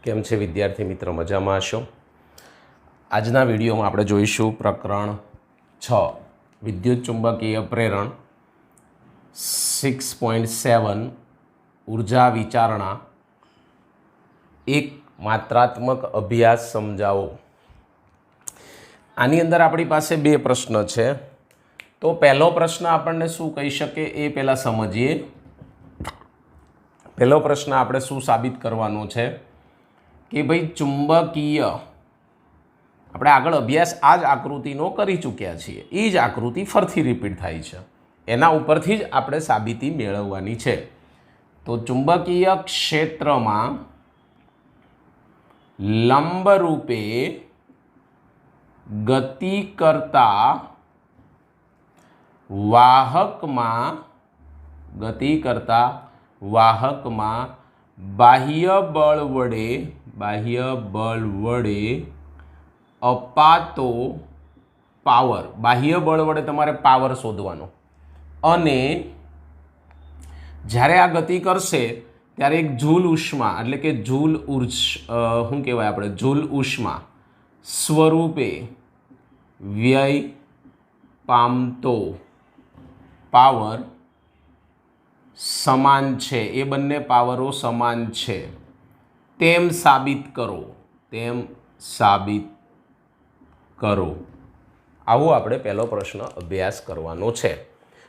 કેમ છે વિદ્યાર્થી મિત્રો? મજામાં હશો? આજના વિડીયોમાં આપણે જોઈશું પ્રકરણ 6 વિદ્યુત ચુંબકીય પ્રેરણ 6.7 ઉર્જા વિચારણા એક માત્રાત્મક અભ્યાસ સમજાવો. આની અંદર આપણી પાસે બે પ્રશ્ન છે. તો પહેલો પ્રશ્ન આપણને શું કહી શકે એ પહેલાં સમજીએ. પહેલો પ્રશ્ન આપણે શું સાબિત કરવાનો છે કે ભાઈ ચુંબકીય, આપણે આગળ અભ્યાસ આ જ આકૃતિનો કરી ચૂક્યા છીએ, એ જ આકૃતિ ફરીથી રિપીટ થાય છે, એના ઉપરથી જ આપણે સાબિતી મેળવવાની છે. તો ચુંબકીય ક્ષેત્રમાં લંબરૂપે ગતિ કરતા વાહકમાં બાહ્ય બળ વડે અપાતો પાવર, બાહ્ય બળ વડે તમારે પાવર શોધવાનો, અને જ્યારે આ ગતિ કરશે ત્યારે એક જૂલ ઉષ્મા એટલે કે જૂલ શું કહેવાય આપણે જૂલ ઉષ્મા સ્વરૂપે વ્યય પામતો પાવર સમાન છે, એ બંને પાવરો સમાન છે તેમ સાબિત કરો. આવો આપણે પહેલો પ્રશ્ન અભ્યાસ કરવાનો છે,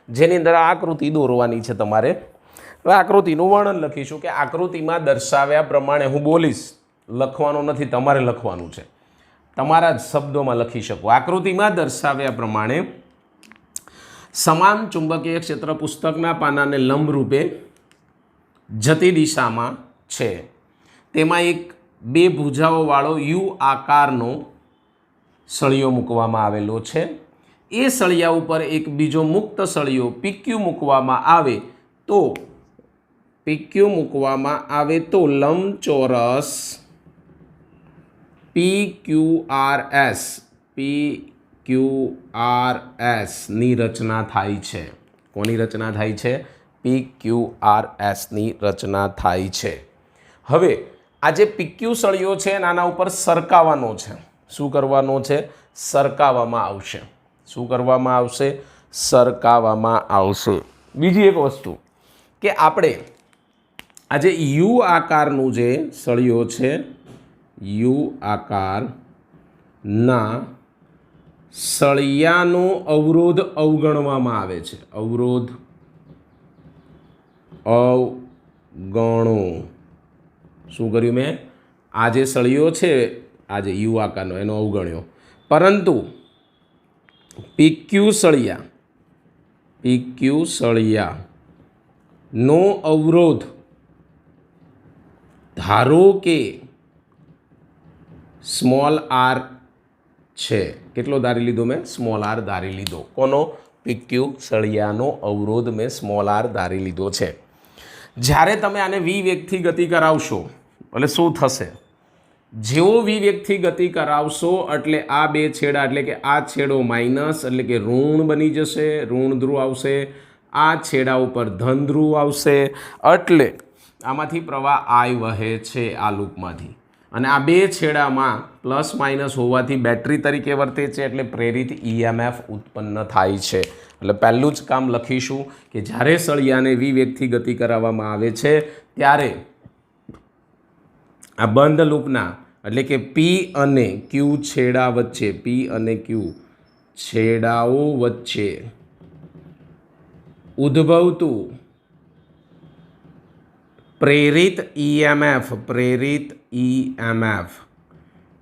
જેની અંદર આકૃતિ દોરવાની છે તમારે. હવે આકૃતિનું વર્ણન લખીશું કે આકૃતિમાં દર્શાવ્યા પ્રમાણે હું બોલીશ, લખવાનું નથી, તમારે લખવાનું છે, તમારા જ શબ્દોમાં લખી શકો. આકૃતિમાં દર્શાવ્યા પ્રમાણે સમાન ચુંબકીય ક્ષેત્ર પુસ્તકના પાનાને લંબરૂપે જતી દિશામાં છે. તેમાં એક બે ભુજાઓવાળો યુ આકારનો સળિયો મૂકવામાં આવેલો છે. એ સળિયા ઉપર એક બીજો મુક્ત સળિયો PQ મૂકવામાં આવે તો લંબચોરસ PQRS ની રચના થાય છે. કોની રચના થાય છે? PQRS ની રચના થાય છે. હવે આ જે PQ સળિયો છે આના ઉપર સરકાવવાનો છે. શું કરવાનો છે? સરકાવવામાં આવશે. શું કરવામાં આવશે? સરકાવવામાં આવશે. બીજી એક વસ્તુ કે આપણે આ જે યુ આકારનું જે સળિયો છે, યુ આકારના સળિયાનો અવરોધ અવગણવામાં આવે છે. અવગણો. શું કર્યું મેં? આ જે સળિયો છે, આ જે યુ આકારનો, એનો અવગણ્યો, પરંતુ PQ સળિયાનો અવરોધ ધારો કે સ્મોલ આર છે. કેટલો ધારી લીધો મેં? સ્મોલ આર ધારી લીધો. કોનો? PQ સળિયાનો અવરોધ મેં સ્મોલ આર ધારી લીધો છે. જ્યારે તમે આને વી વેગથી ગતિ કરાવશો એટલે શું થશે? જેવો વી વેગથી ગતિ કરાવશો એટલે આ બે છેડા, એટલે કે આ છેડો માઇનસ એટલે કે ઋણ બની જશે, ઋણ ધ્રુવ આવશે, આ છેડા ઉપર ધન ધ્રુવ આવશે, એટલે આમાંથી પ્રવાહ I વહે છે આ લૂપમાંથી, અને આ બે છેડામાં પ્લસ માઇનસ હોવાથી બેટરી તરીકે વર્તે છે, એટલે પ્રેરિત EMF ઉત્પન્ન થાય છે. એટલે પહેલું જ કામ લખીશું કે જ્યારે સળિયાને વી વેગથી ગતિ કરાવવામાં આવે છે ત્યારે આ બંધ લૂપના એટલે કે P અને Q છેડા વચ્ચે, P અને Q છેડાઓ વચ્ચે ઉદ્ભવતું પ્રેરિત EMF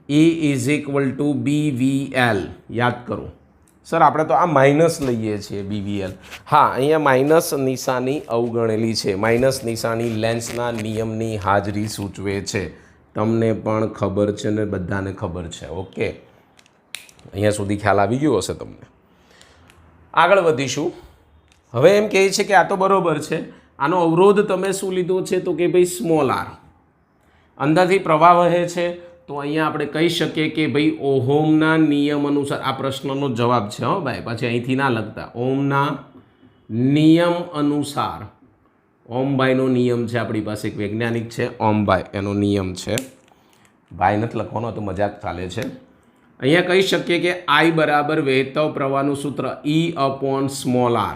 E is equal to BVL. યાદ કરો સર, આપણે તો આ માઇનસ લઈએ છીએ BVL. હા, અહીંયા માઇનસ નિશાની અવગણેલી છે. માઇનસ નિશાની લેન્સના નિયમની હાજરી સૂચવે છે. તમને પણ ખબર છે ને બધાને ખબર છે. ઓકે, અહીંયા સુધી ખ્યાલ આવી ગયો હશે તમને. આગળ વધીશું. હવે એમ કહે છે કે આ તો બરોબર છે, આનો અવરોધ તમે શું લીધો છે? તો કે ભાઈ સ્મોલ આર. અંદરથી પ્રવાહ વહે છે, તો અહીંયા આપણે કહી શકીએ કે ભાઈ ઓહમના નિયમ અનુસાર, આ પ્રશ્નનો જવાબ છે હો ભાઈ, પછી અહીંથી ના લખતા. ઓહમના નિયમ અનુસાર ઓમભાઈનો નિયમ છે, આપણી પાસે એક વૈજ્ઞાનિક છે ઓમભાઈ, એનો નિયમ છે. ભાઈ નથી લખવાનો, તો મજાક ચાલે છે. અહીંયા કહી શકીએ કે આઈ બરાબર વહેતો પ્રવાહનું સૂત્ર E/r.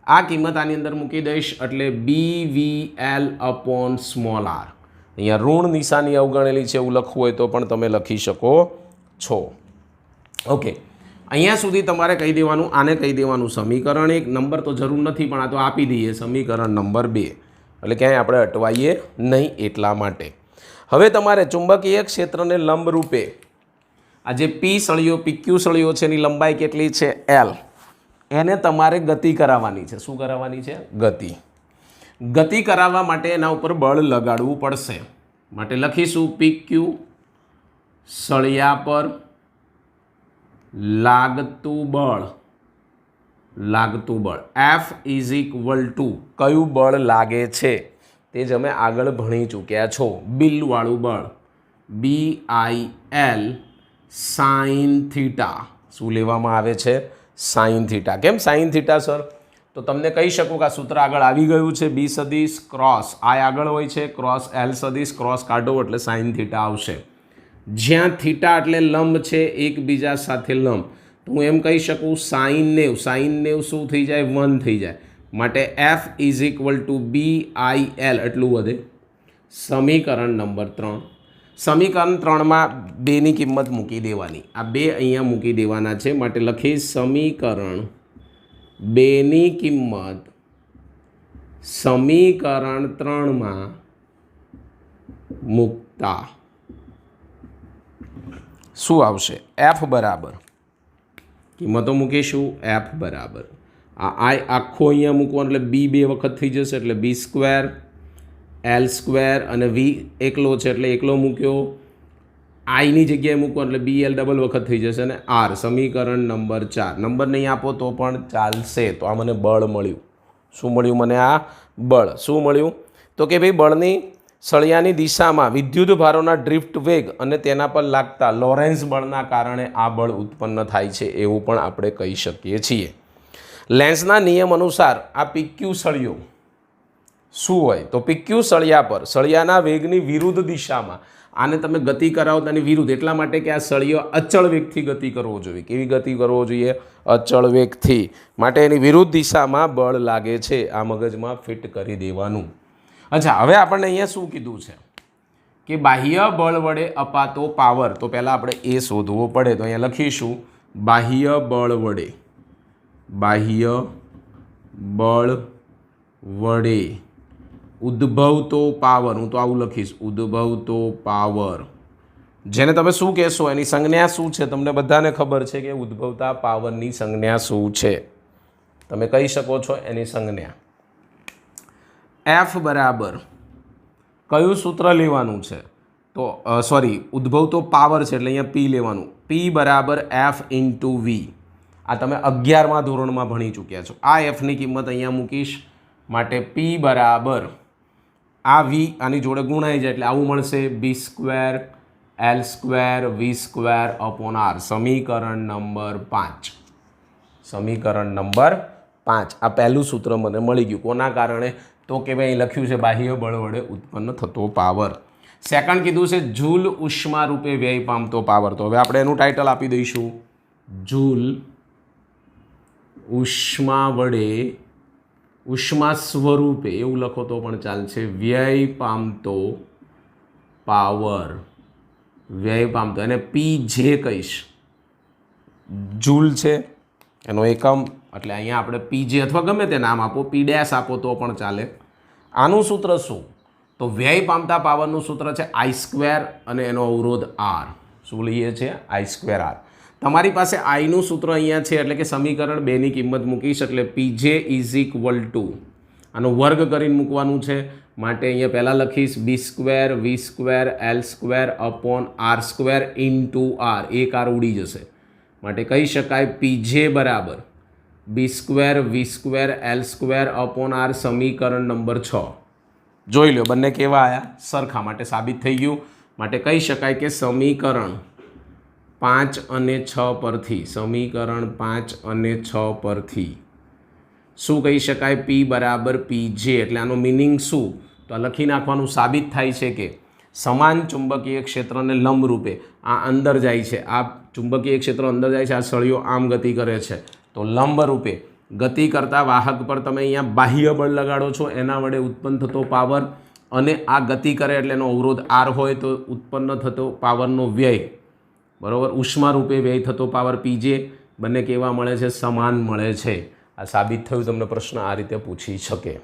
આ કિંમત આની અંદર મૂકી દઈશ એટલે BVL/r. અહીંયા ઋણ નિશાની અવગણેલી છે એવું લખવું હોય તો પણ તમે લખી શકો છો. ઓકે, અહીંયા સુધી તમારે કહી દેવાનું, આને કહી દેવાનું સમીકરણ 1. નંબર તો જરૂર નથી પણ આ તો આપી દઈએ, સમીકરણ નંબર 2. એટલે ક્યાંય આપણે અટવાઈએ નહીં એટલા માટે. હવે તમારે ચુંબકીય ક્ષેત્રને લંબ રૂપે આ જે પી સળિયો PQ સળિયો છે એની લંબાઈ કેટલી છે L, એને તમારે ગતિ કરાવવાની છે. શું કરાવવાની છે? ગતિ. ગતિ કરાવવા માટે એના ઉપર બળ લગાડવું પડશે. માટે લખીશું PQ સળિયા પર લાગતું બળ F = કયું બળ લાગે છે તે જ અમે આગળ ભણી ચૂક્યા છો. બિલવાળું બળ BIL sin થીટા. શું લેવામાં આવે છે? sin theta. કેમ sin થીટા સર? તો તમને કહી શકું કે આ સૂત્ર આગળ આવી ગયું છે. B સદિશ ક્રોસ I આગળ હોય છે, ક્રોસ L સદિશ ક્રોસ કાઢો એટલે sin થીટા આવશે. જ્યાં થીટા એટલે લંબ છે એકબીજા સાથે લંબ, તો હું એમ કહી શકું sin 90. sin 90 શું થઈ જાય? 1 થઈ જાય. માટે F = BIL એટલું વધે. સમીકરણ નંબર 3. સમીકરણ 3માં 2ની કિંમત મૂકી દેવાની. આ 2 અહીંયા મૂકી દેવાના છે. માટે લખીશ સમીકરણ 2ની કિંમત સમીકરણ 3માં મૂકતા શું આવશે? F બરાબર, કિંમતો મૂકીશું F બરાબર આ I આખો અહીંયા મૂકવાનો એટલે B 2 વખત થઈ જશે એટલે B², L² અને V એકલો છે એટલે એકલો મૂક્યો. આઈની જગ્યાએ મૂકવાનો એટલે BL ડબલ વખત થઈ જશે અને R. સમીકરણ નંબર 4. નંબર નહીં આપો તો પણ ચાલશે. તો આ મને બળ મળ્યું. શું મળ્યું મને? આ બળ. શું મળ્યું? તો કે ભાઈ બળની સળિયાની દિશામાં વિદ્યુત ભારોના ડ્રિફ્ટ વેગ અને તેના પર લાગતા લોરેન્સ બળના કારણે આ બળ ઉત્પન્ન થાય છે એવું પણ આપણે કહી શકીએ છીએ. લેન્સના નિયમ અનુસાર આ PQ સળિયો શું હોય? તો PQ સળિયા પર સળિયાના વેગની વિરુદ્ધ દિશામાં આને તમે ગતિ કરાવો તેની વિરુદ્ધ, એટલા માટે કે આ સળિયો અચળ વેગથી ગતિ કરવો જોઈએ. કેવી ગતિ કરવો જોઈએ? અચળ વેગથી. માટે એની વિરુદ્ધ દિશામાં બળ લાગે છે. આ મગજમાં ફિટ કરી દેવાનું. અચ્છા, હવે આપણને અહીંયા શું કીધું છે કે બાહ્ય બળ વડે અપાતો પાવર. તો પહેલાં આપણે એ શોધવો પડે. તો અહીંયા લખીશું બાહ્ય બળ વડે ઉદ્ભવતો પાવર. હું તો આવું લખીશ, ઉદ્ભવતો પાવર. જેને તમે શું કહેશો એની સંજ્ઞા શું છે? તમને બધાને ખબર છે કે ઉદ્ભવતા પાવરની સંજ્ઞા શું છે? તમે કહી શકો છો એની સંજ્ઞા. F બરાબર કયું સૂત્ર લેવાનું છે? તો સોરી, ઉદ્ભવતો પાવર છે એટલે અહીંયા P લેવાનું. P બરાબર F × V. આ તમે 11મા ધોરણમાં ભણી ચૂક્યા છો. આ Fની કિંમત અહીંયા મૂકીશ. માટે P બરાબર આ V આની જોડે ગુણાઈ જાય એટલે આવું મળશે B² L² V²/r. સમીકરણ નંબર 5. સમીકરણ નંબર 5. આ પહેલું સૂત્ર મને મળી ગયું. કોના કારણે? તો કે ભાઈ લખ્યું છે બાહ્ય બળ વડે ઉત્પન્ન થતો પાવર. સેકન્ડ કીધું છે જૂલ ઉષ્મા રૂપે વ્યય પામતો પાવર. તો હવે આપણે એનું ટાઇટલ આપી દઈશું જૂલ ઉષ્મા વડે ઉષ્મા સ્વરૂપે એવું લખો તો પણ ચાલશે વ્યય પામતો પાવર. વ્યય પામતો એને PJ કહીશ. જૂલ છે એનો એકમ એટલે અહીંયા આપણે PJ અથવા ગમે તે નામ આપો, P' આપો તો પણ ચાલે. આનું સૂત્ર શું? તો વ્યય પામતા પાવરનું સૂત્ર છે I² અને એનો અવરોધ R. શું લઈએ છીએ? I²R. તમારી પાસે આઈનું સૂત્ર અહીંયા છે એટલે કે સમીકરણ 2ની કિંમત મૂકીશ એટલે PJ = આનો વર્ગ કરીને મૂકવાનું છે. માટે અહીંયા પહેલાં લખીશ B² V² L² R² × R. એક R ઉડી જશે. માટે કહી શકાય PJ બરાબર B² V² L² R. સમીકરણ નંબર 6. જોઈ લો બંને કેવા આવ્યા? સરખા. માટે સાબિત થઈ ગયું. માટે કહી શકાય કે સમીકરણ 5 અને 6 પરથી સમીકરણ 5 અને 6 પરથી શું કહી શકાય? P બરાબર PJ. એટલે આનો મિનિંગ શું? તો લખી નાખવાનું. સાબિત થાય છે કે સમાન ચુંબકીય ક્ષેત્રને લંબ રૂપે આ અંદર જાય છે, આ ચુંબકીય ક્ષેત્ર અંદર જાય છે, આ સળિયો આમ ગતિ કરે છે, તો લંબ રૂપે ગતિ કરતા વાહક પર તમે અહીંયા બાહ્ય બળ લગાડો છો, એના વડે ઉત્પન્ન થતો પાવર અને આ ગતિ કરે એટલે એનો અવરોધ આર હોય તો ઉત્પન્ન થતો પાવરનો વ્યય, બરાબર, ઉષ્મા રૂપે વ્યય થતો પાવર પીજે, બંને કેવા મળે છે? સમાન મળે છે. આ સાબિત થયું. તમને પ્રશ્ન આ રીતે પૂછી શકે.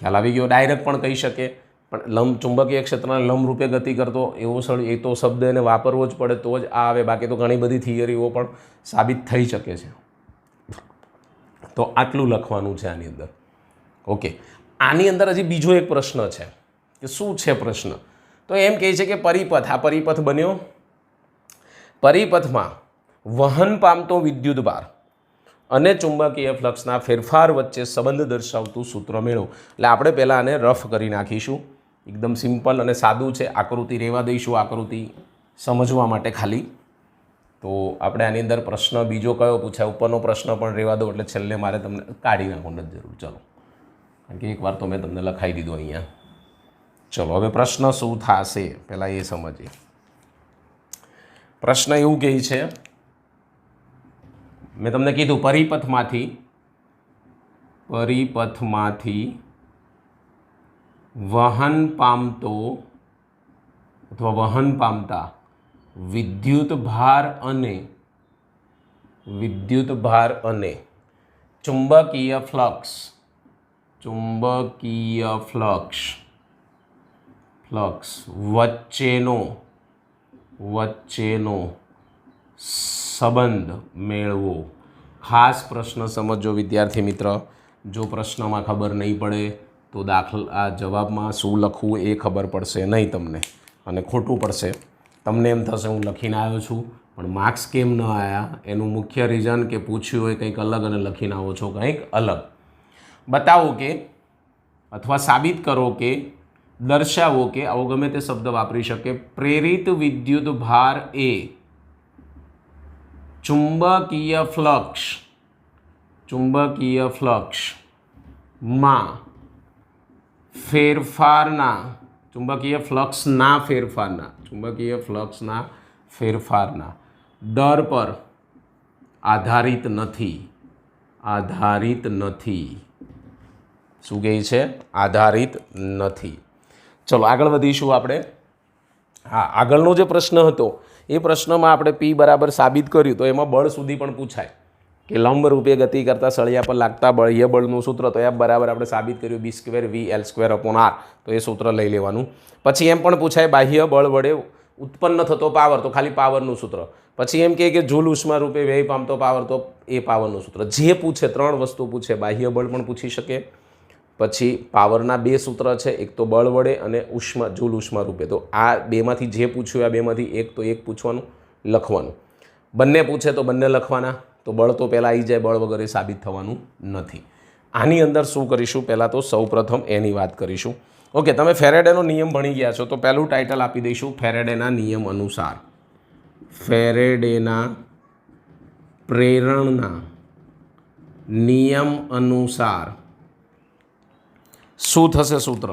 ખ્યાલ આવી ગયો? ડાયરેક્ટ પણ કહી શકે, પણ ચુંબકીય ક્ષેત્રના લંબ રૂપે ગતિ કરતો એવો એ તો શબ્દ એને વાપરવો જ પડે તો જ આ આવે, બાકી તો ઘણી બધી થિયરીઓ પણ સાબિત થઈ શકે છે. તો આટલું લખવાનું છે આની અંદર. ઓકે, આની અંદર હજી બીજો એક પ્રશ્ન છે કે શું છે પ્રશ્ન? તો એમ કહે છે કે પરિપથ, આ પરિપથ બન્યો, પરિપથમાં વહન પામતો વિદ્યુત ભાર અને ચુંબકીય ફ્લક્સના ફેરફાર વચ્ચે સંબંધ દર્શાવતું સૂત્ર મેળવો. એટલે આપણે પહેલાં આને રફ કરી નાખીશું. એકદમ સિમ્પલ અને સાદું છે. આકૃતિ રહેવા દઈશું, આકૃતિ સમજવા માટે ખાલી. તો આપણે આની અંદર પ્રશ્ન બીજો કયો પૂછાય? ઉપરનો પ્રશ્ન પણ રહેવા દો, એટલે છેલ્લે મારે તમને કાઢી નાખવાની જરૂર. ચલો, કારણ કે એકવાર તો મેં તમને લખાઈ દીધો અહીંયા. ચલો, હવે પ્રશ્ન શું થશે પહેલાં એ સમજીએ. પ્રશ્ન એવું કહે છે, મેં તમને કીધું પરિપથમાંથી વહન પામતો અથવા વહન પામતા વિદ્યુત ભાર અને ચુંબકીય ફ્લક્સ વચ્ચેનો સંબંધ મેળવો. ખાસ પ્રશ્ન સમજો વિદ્યાર્થી મિત્ર. જો પ્રશ્નમાં ખબર નહીં પડે તો દાખલા જવાબમાં શું લખવું એ ખબર પડશે નહીં તમને, અને ખોટું પડશે. તમને એમ થશે હું લખીને આવ્યો છું પણ માર્ક્સ કેમ ન આવ્યા? એનું મુખ્ય રીઝન કે પૂછ્યું હોય કંઈક અલગ અને લખીને આવો છો કંઈક અલગ. બતાવો કે અથવા સાબિત કરો કે, દર્શાવો કે, આવો ગમે તે શબ્દ વાપરી શકે, પ્રેરિત વિદ્યુત ભાર એ ચુંબકીય ફ્લક્સમાં ચુંબકીય ફ્લક્સના ફેરફારના દર પર આધારિત નથી. શું કહે છે? આધારિત નથી. ચલો આગળ વધીશું આપણે. હા, આગળનો જે પ્રશ્ન હતો એ પ્રશ્નમાં આપણે પી બરાબર સાબિત કર્યું, તો એમાં બળ સુધી પણ પૂછાય કે લંબ રૂપે ગતિ કરતા સળિયા પર લાગતા બાહ્ય બળનું સૂત્ર, તો એ બરાબર આપણે સાબિત કર્યું B²VL²/R. તો એ સૂત્ર લઈ લેવાનું. પછી એમ પણ પૂછાય બાહ્ય બળ વડે ઉત્પન્ન થતો પાવર, તો ખાલી પાવરનું સૂત્ર. પછી એમ કે જૂલ ઉષ્મા રૂપે વ્યય પામતો પાવર, તો એ પાવરનું સૂત્ર. જે પૂછે, 3 વસ્તુ પૂછે. બાહ્ય બળ પણ પૂછી શકે, પછી પાવરના 2 સૂત્ર છે, એક તો બળ વડે અને જૂલ ઉષ્મા રૂપે. તો આ બેમાંથી જે પૂછ્યું, આ બેમાંથી એક તો એક પૂછવાનું, લખવાનું. બંને પૂછે તો બંને લખવાના. તો બળ તો પહેલાં આવી જાય, બળ વગર એ સાબિત થવાનું નથી. આની અંદર શું કરીશું? પહેલાં તો સૌપ્રથમ એની વાત કરીશું. ઓકે, તમે ફેરેડેનો નિયમ ભણી ગયા છો, તો પહેલું ટાઇટલ આપી દઈશું ફેરેડેના નિયમ અનુસાર. ફેરેડેના પ્રેરણના નિયમ અનુસાર શું થશે સૂત્ર?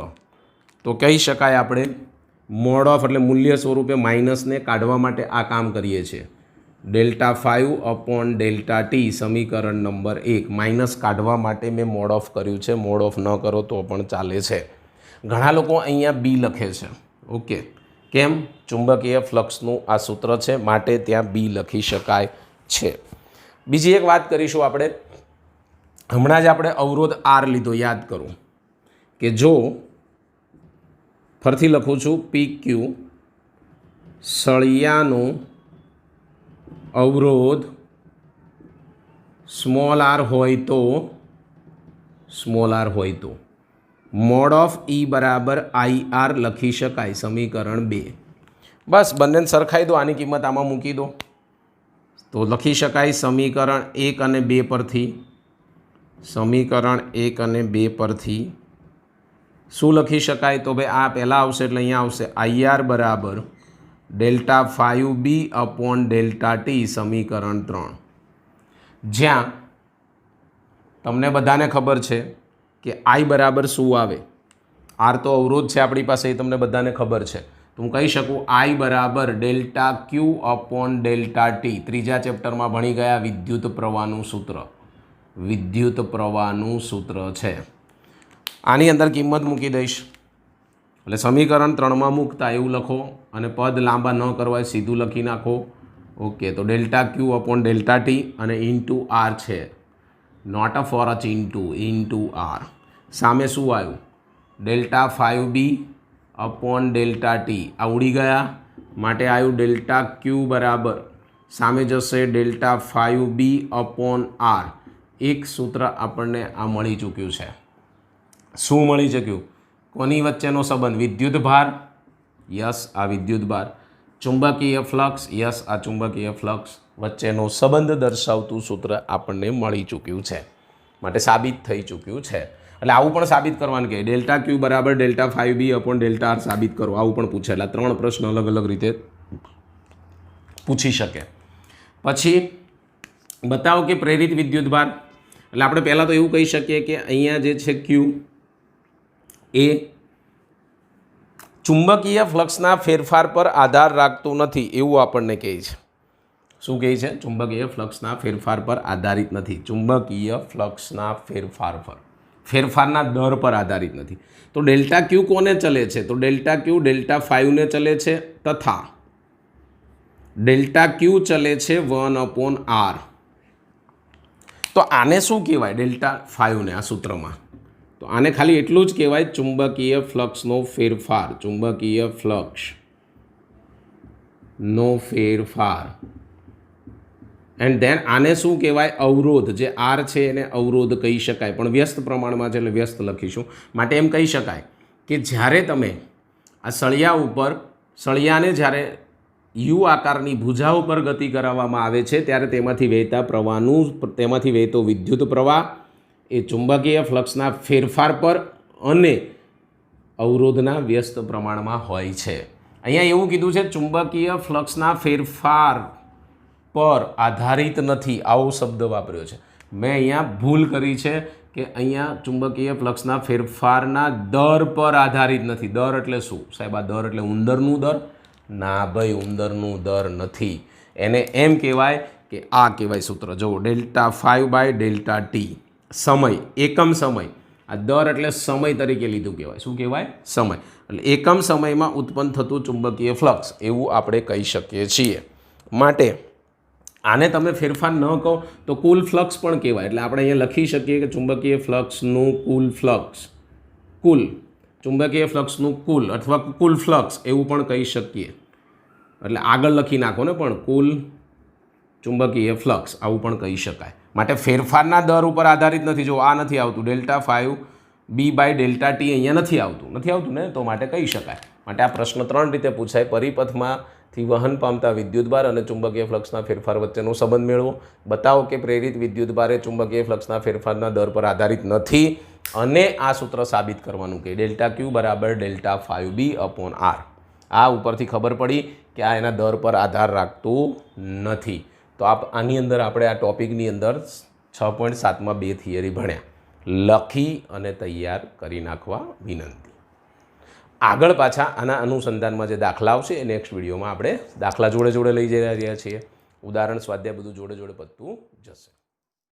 તો કહી શકાય આપણે મોડ ઓફ એટલે મૂલ્ય સ્વરૂપે માઇનસને કાઢવા માટે આ કામ કરીએ છીએ. Δ5/Δt સમીકરણ નંબર 1. માઇનસ કાઢવા માટે મેં મોડ ઓફ કર્યું છે. મોડ ઓફ ન કરો તો પણ ચાલે છે. ઘણા લોકો અહીંયા બી લખે છે. ઓકે, કેમ? ચુંબકીય ફ્લક્સનું આ સૂત્ર છે, માટે ત્યાં બી લખી શકાય છે. બીજી એક વાત કરીશું આપણે. હમણાં જ આપણે અવરોધ આર લીધો, યાદ કરો કે જો ફરીથી લખું છું, PQ સળિયાનો અવરોધ સ્મોલ આર હોય તો મોડ ઓફ E બરાબર IR લખી શકાય. સમીકરણ 2. બસ બંનેને સરખાઈ દો, આની કિંમત આમાં મૂકી દો તો લખી શકાય સમીકરણ 1 અને 2 પરથી. સમીકરણ 1 અને 2 પરથી શું લખી શકાય? તો ભાઈ આ પહેલાં આવશે એટલે અહીંયા આવશે IR બરાબર Δ5B/Δt સમીકરણ 3. જ્યાં તમને બધાને ખબર છે કે I બરાબર શું આવે? R તો અવરોધ છે આપણી પાસે, એ તમને બધાને ખબર છે. तो હું કહી શકું I બરાબર delta Q upon delta T. ત્રીજા ચેપ્ટરમાં ભણી ગયા વિદ્યુત પ્રવાહનું સૂત્ર છે. આની અંદર કિંમત મૂકી દઈશ એટલે સમીકરણ 3માં મૂકતા એવું લખો અને પદ લાંબા ન કરવા સીધું લખી નાખો. ઓકે, તો delta Q upon delta T અને ઇન્ટુ આર છે, not a four h into R. સામે શું આવ્યું? Delta 5b upon delta T. આ ઉડી ગયા માટે આવ્યું ડેલ્ટા ક્યુ બરાબર સામે જશે ડેલ્ટા 5b અપોન આર. એક સૂત્ર આપણને આ મળી ચૂક્યું છે. શું મળી ચૂક્યું? કોની વચ્ચેનો સંબંધ? વિદ્યુત ભાર, યસ આ વિદ્યુત ભાર, ચુંબકીય ફ્લક્સ, યસ આ ચુંબકીય ફ્લક્સ વચ્ચેનો સંબંધ દર્શાવતું સૂત્ર આપણને મળી ચૂક્યું છે, માટે સાબિત થઈ ચૂક્યું છે. એટલે આવું પણ સાબિત કરવાનું કે ડેલ્ટા ક્યુ બરાબર delta 5b upon delta R સાબિત કરો, આવું પણ પૂછે. એટલે 3 પ્રશ્ન અલગ અલગ રીતે પૂછી શકે. પછી બતાવો કે પ્રેરિત વિદ્યુત ભાર. એટલે આપણે પહેલાં તો એવું કહી શકીએ કે અહીંયા જે છે ક્યુ એ ચુંબકીય ફ્લક્સના ફેરફાર પર આધાર રાખતું નથી એવું આપણને કહે છે. શું કહે છે? ચુંબકીય ફ્લક્સના ફેરફાર પર આધારિત નથી. ચુંબકીય ફ્લક્સના ફેરફારના દર પર આધારિત નથી. તો ડેલ્ટા ક્યુ કોને ચલે છે? તો ડેલ્ટા ક્યુ ડેલ્ટા 5ને ચલે છે તથા ડેલ્ટા ક્યુ ચલે છે 1/r. તો આને શું કહેવાય? ડેલ્ટા 5ને આ સૂત્રમાં તો આને ખાલી એટલું જ કહેવાય ચુંબકીય ફ્લક્સનો ફેરફાર. ચુંબકીય ફ્લક્સનો ફેરફાર. એન્ડ ધેન આને શું કહેવાય? અવરોધ. જે આર છે એને અવરોધ કહી શકાય, પણ વ્યસ્ત પ્રમાણમાં છે એટલે વ્યસ્ત લખીશું. માટે એમ કહી શકાય કે જ્યારે તમે આ સળિયાને જ્યારે યુ આકારની ભુજા ઉપર ગતિ કરાવવામાં આવે છે ત્યારે તેમાંથી વહેતો વિદ્યુત પ્રવાહ એ ચુંબકીય ફ્લક્સના ફેરફાર પર અને અવરોધના વ્યસ્ત પ્રમાણમાં હોય છે. અહીંયા એવું કીધું છે ચુંબકીય ફ્લક્સના ફેરફાર પર આધારિત નથી, આવો શબ્દ વાપર્યો છે. મેં અહીંયા ભૂલ કરી છે કે અહીંયા ચુંબકીય ફ્લક્સના ફેરફારના દર પર આધારિત નથી. દર એટલે શું સાહેબ? આ દર એટલે ઉંદરનું દર? ના ભાઈ, ઉંદરનું દર નથી. એને એમ કહેવાય કે આ કહેવાય સૂત્ર. જુઓ, ડેલ્ટા 5/ડેલ્ટા ટી. સમય, એકમ સમય. આ દર એટલે સમય તરીકે લીધું કહેવાય. શું કહેવાય? સમય. એટલે એકમ સમયમાં ઉત્પન્ન થતું ચુંબકીય ફ્લક્સ એવું આપણે કહી શકીએ છીએ. માટે આને તમે ફેરફાર ન કહો તો કુલ ફ્લક્સ પણ કહેવાય. એટલે આપણે અહીંયા લખી શકીએ કે ચુંબકીય ફ્લક્સનું ચુંબકીય ફ્લક્સનું કુલ અથવા કુલ ફ્લક્સ એવું પણ કહી શકીએ. એટલે આગળ લખી નાખો ને, પણ કુલ ચુંબકીય ફ્લક્સ આવું પણ કહી શકાય. માટે ફેરફારના દર ઉપર આધારિત નથી. જો આ નથી આવતું ડેલ્ટા 5b/ડેલ્ટા ટી અહીંયા નથી આવતું ને, તો માટે કહી શકાય. માટે આ પ્રશ્ન 3 રીતે પૂછાય. પરિપથમાંથી વહન પામતા વિદ્યુતભાર અને ચુંબકીય ફ્લક્સના ફેરફાર વચ્ચેનો સંબંધ મેળવો. બતાવો કે પ્રેરિત વિદ્યુતભાર એ ચુંબકીય ફ્લક્સના ફેરફારના દર પર આધારિત નથી. અને આ સૂત્ર સાબિત કરવાનું કે ડેલ્ટા ક્યુ બરાબર ડેલ્ટા 5b/r. આ ઉપરથી ખબર પડી કે આ એના દર પર આધાર રાખતું નથી. તો આની અંદર આપણે આ ટોપિકની અંદર 6.7માં 2 થિયરી ભણ્યા. લખી અને તૈયાર કરી નાખવા વિનંતી. આગળ પાછા આના અનુસંધાનમાં જે દાખલા આવશે એ નેક્સ્ટ વિડીયોમાં આપણે દાખલા જોડે લઈ જઈ રહ્યા છીએ. ઉદાહરણ સ્વાધ્યાય બધું જોડે પતતું જશે.